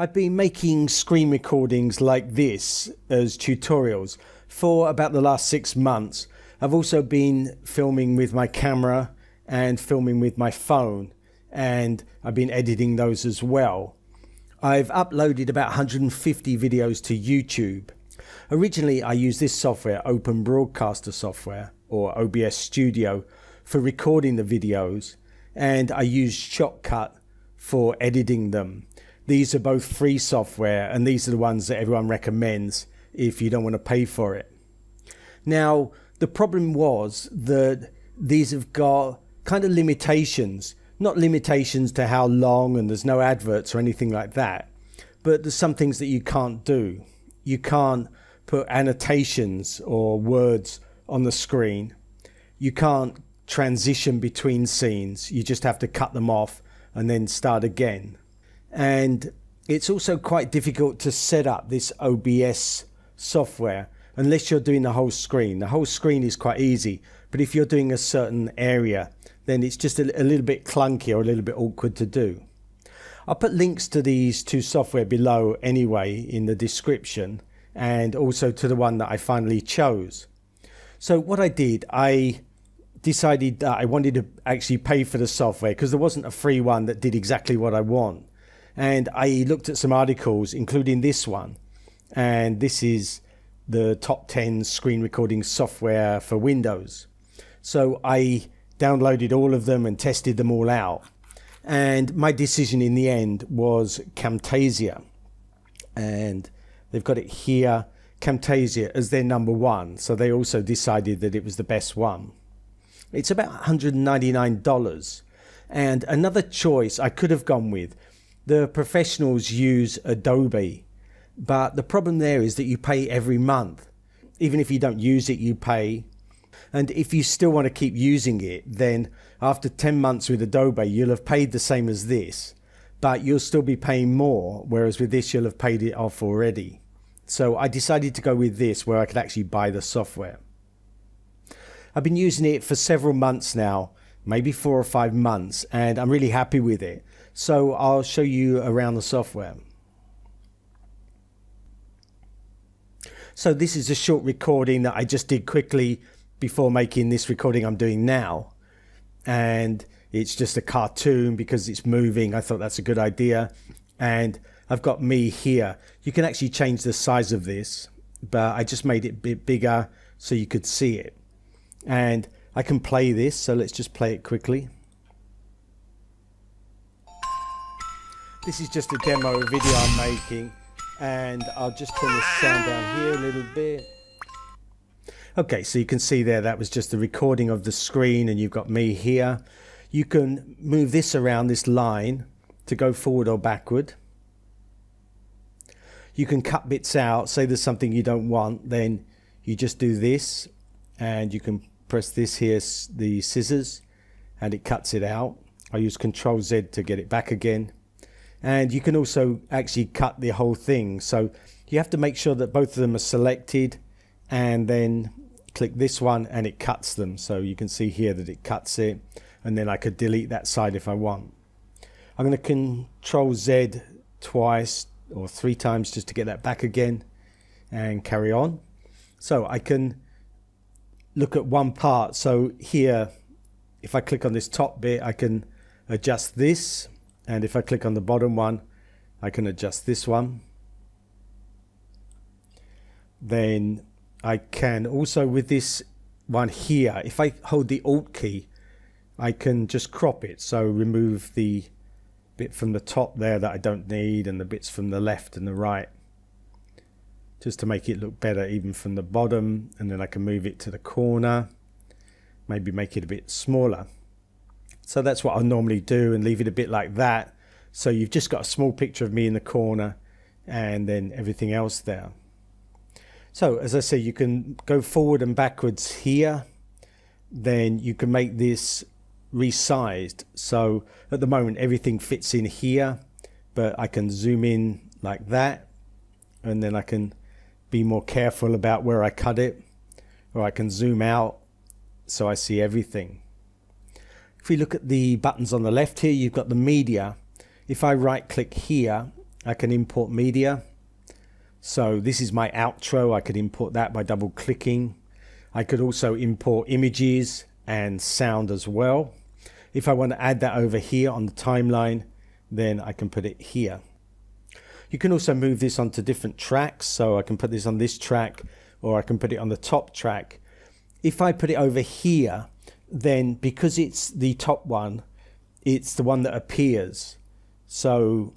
I've been making screen recordings like this as tutorials for about the last 6 months. I've also been filming with my camera and filming with my phone, and I've been editing those as well. I've uploaded about 150 videos to YouTube. Originally, I used this software, Open Broadcaster software, or OBS Studio, for recording the videos, and I used Shotcut for editing them. These are both free software, and these are the ones that everyone recommends if you don't want to pay for it. Now, the problem was that these have got kind of limitations. Not limitations to how long, and there's no adverts or anything like that, but there's some things that you can't do. You can't put annotations or words on the screen. You can't transition between scenes. You just have to cut them off and then start again. And it's also quite difficult to set up this OBS software unless you're doing the whole screen. The whole screen is quite easy, but if you're doing a certain area, then it's just a little bit clunky or a little bit awkward to do. I'll put links to these two software below anyway in the description, and also to the one that I finally chose. So what I did, I decided that I wanted to actually pay for the software because there wasn't a free one that did exactly what I want. And I looked at some articles, including this one. And this is the top 10 screen recording software for Windows. So I downloaded all of them and tested them all out. And my decision in the end was Camtasia. And they've got it here, Camtasia, as their number one. So they also decided that it was the best one. It's about $199. And another choice I could have gone with, the professionals use Adobe, but the problem there is that you pay every month. Even if you don't use it, you pay. And if you still want to keep using it, then after 10 months with Adobe, you'll have paid the same as this, but you'll still be paying more, whereas with this, you'll have paid it off already. So I decided to go with this, where I could actually buy the software. I've been using it for several months now, maybe 4 or 5 months, and I'm really happy with it. So I'll show you around the software. So this is a short recording that I just did quickly before making this recording I'm doing now. And it's just a cartoon because it's moving. I thought that's a good idea. And I've got me here. You can actually change the size of this, but I just made it a bit bigger so you could see it. And I can play this, so let's just play it quickly. This is just a demo video I'm making, and I'll just turn the sound down here a little bit. Okay, so you can see there that was just a recording of the screen, and you've got me here. You can move this around this line to go forward or backward. You can cut bits out. Say there's something you don't want, then you just do this, and you can press this here, the scissors, and it cuts it out. I use Control Z to get it back again. And you can also actually cut the whole thing. So you have to make sure that both of them are selected, and then click this one and it cuts them. So you can see here that it cuts it, and then I could delete that side if I want. I'm going to Control Z twice or 3 times just to get that back again and carry on. So I can look at one part. So here, if I click on this top bit, I can adjust this. And if I click on the bottom one, I can adjust this one. Then I can also, with this one here, if I hold the Alt key, I can just crop it. So remove the bit from the top there that I don't need, and the bits from the left and the right, just to make it look better even from the bottom. And then I can move it to the corner, maybe make it a bit smaller. So that's what I normally do, and leave it a bit like that. So you've just got a small picture of me in the corner and then everything else there. So as I say, you can go forward and backwards here. Then you can make this resized. So at the moment everything fits in here, but I can zoom in like that, and then I can be more careful about where I cut it, or I can zoom out so I see everything. If we look at the buttons on the left here, you've got the media. If I right click here, I can import media. So this is my outro. I could import that by double clicking. I could also import images and sound as well. If I want to add that over here on the timeline, then I can put it here. You can also move this onto different tracks. So I can put this on this track, or I can put it on the top track. If I put it over here, then because it's the top one, it's the one that appears. So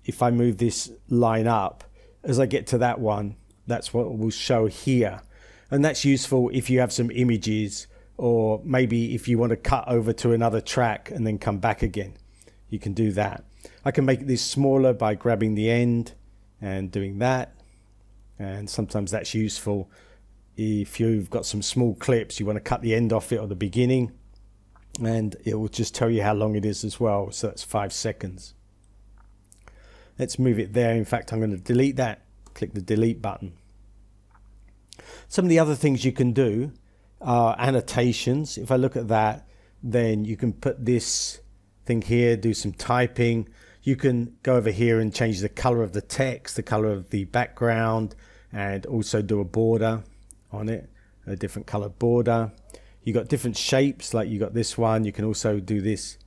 if I move this line up, as I get to that one, that's what will show here. And that's useful if you have some images, or maybe if you want to cut over to another track and then come back again, you can do that. I can make this smaller by grabbing the end and doing that. And sometimes that's useful if you've got some small clips, you want to cut the end off it or the beginning, and it will just tell you how long it is as well. So that's 5 seconds. Let's move it there. In fact, I'm going to delete that. Click the delete button. Some of the other things you can do are annotations. If I look at that, then you can put this thing here, do some typing. You can go over here and change the color of the text, the color of the background, and also do a border on it, a different color border. You got different shapes, like you got this one. You can also do this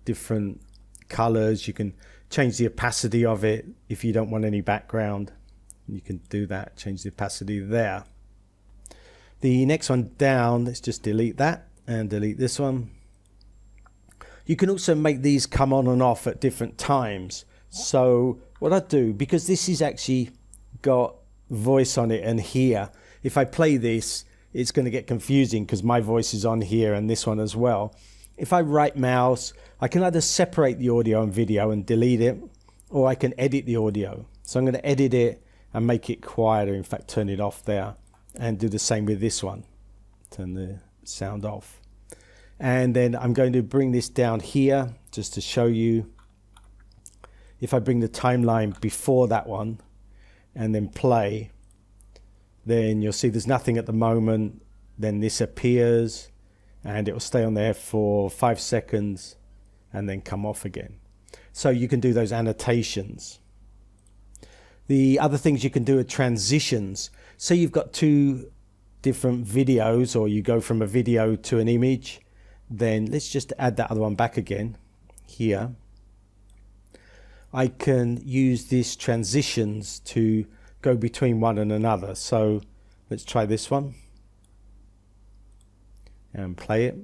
different colors. You can change the opacity of it if you don't want any background. You can do that, change the opacity there. The next one down, let's just delete that and delete this one. You can also make these come on and off at different times. So what I do, because this is actually got voice on it and here, if I play this, it's going to get confusing because my voice is on here and this one as well. If I right mouse, I can either separate the audio and video and delete it, or I can edit the audio. So I'm going to edit it and make it quieter. In fact, turn it off there, and do the same with this one. Turn the sound off. And then I'm going to bring this down here just to show you. If I bring the timeline before that one and then play, then you'll see there's nothing at the moment. Then this appears and it will stay on there for 5 seconds and then come off again. So you can do those annotations. The other things you can do are transitions. So you've got two different videos, or you go from a video to an image. Then let's just add that other one back again here. I can use these transitions to go between one and another. So let's try this one and play it.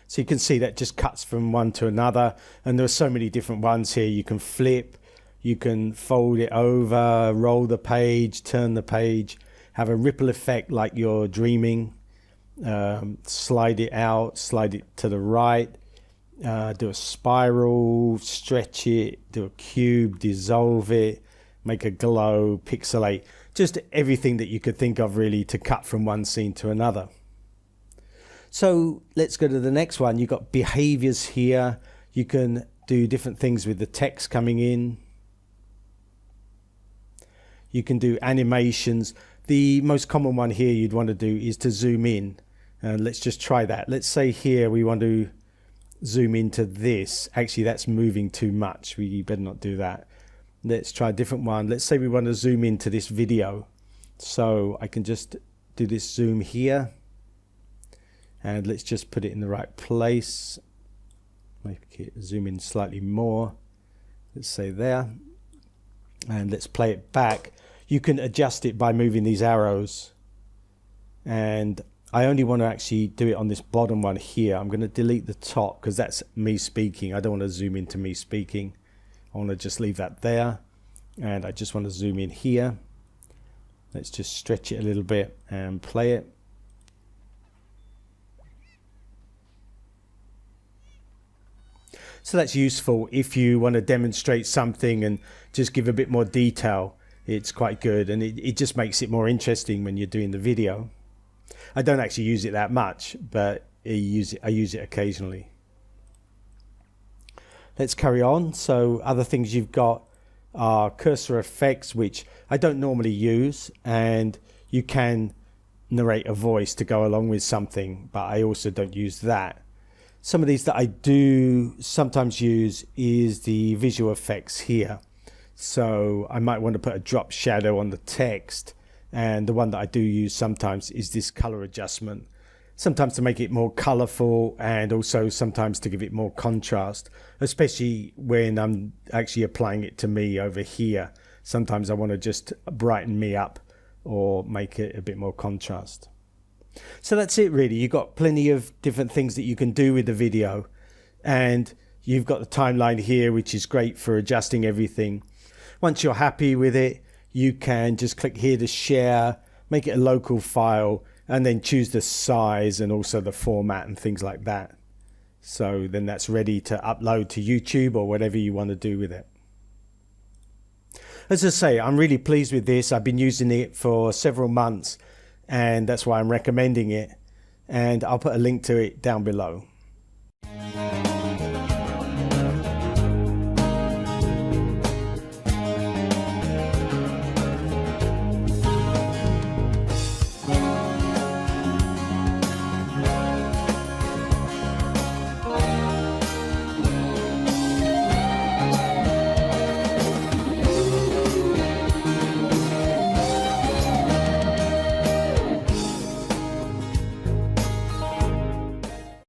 So you can see that just cuts from one to another, and there are so many different ones here. You can flip, you can fold it over, roll the page, turn the page, have a ripple effect like you're dreaming, slide it out, slide it to the right, do a spiral, stretch it, do a cube, dissolve it, make a glow, pixelate, just everything that you could think of really to cut from one scene to another. So let's go to the next one. You've got behaviors here. You can do different things with the text coming in. You can do animations. The most common one here you'd want to do is to zoom in. Let's just try that. Let's say here we want to zoom into this. Actually, that's moving too much. We better not do that. Let's try a different one. Let's say we want to zoom into this video. So I can just do this zoom here. And let's just put it in the right place. Make it zoom in slightly more. Let's say there. And let's play it back. You can adjust it by moving these arrows. And I only want to actually do it on this bottom one here. I'm going to delete the top because that's me speaking. I don't want to zoom into me speaking. I want to just leave that there. And I just want to zoom in here. Let's just stretch it a little bit and play it. So that's useful if you want to demonstrate something and just give a bit more detail. It's quite good, and it just makes it more interesting when you're doing the video. I don't actually use it that much, but I use it occasionally. Let's carry on. So other things you've got are cursor effects, which I don't normally use, and you can narrate a voice to go along with something, but I also don't use that. Some of these that I do sometimes use is the visual effects here. So I might want to put a drop shadow on the text, and the one that I do use sometimes is this color adjustment. Sometimes to make it more colorful, and also sometimes to give it more contrast, especially when I'm actually applying it to me over here. Sometimes I want to just brighten me up or make it a bit more contrast. So that's it really. You've got plenty of different things that you can do with the video, and you've got the timeline here, which is great for adjusting everything. Once you're happy with it, you can just click here to share, make it a local file, and then choose the size and also the format and things like that. So then that's ready to upload to YouTube or whatever you want to do with it. As I say, I'm really pleased with this. I've been using it for several months, and that's why I'm recommending it. And I'll put a link to it down below.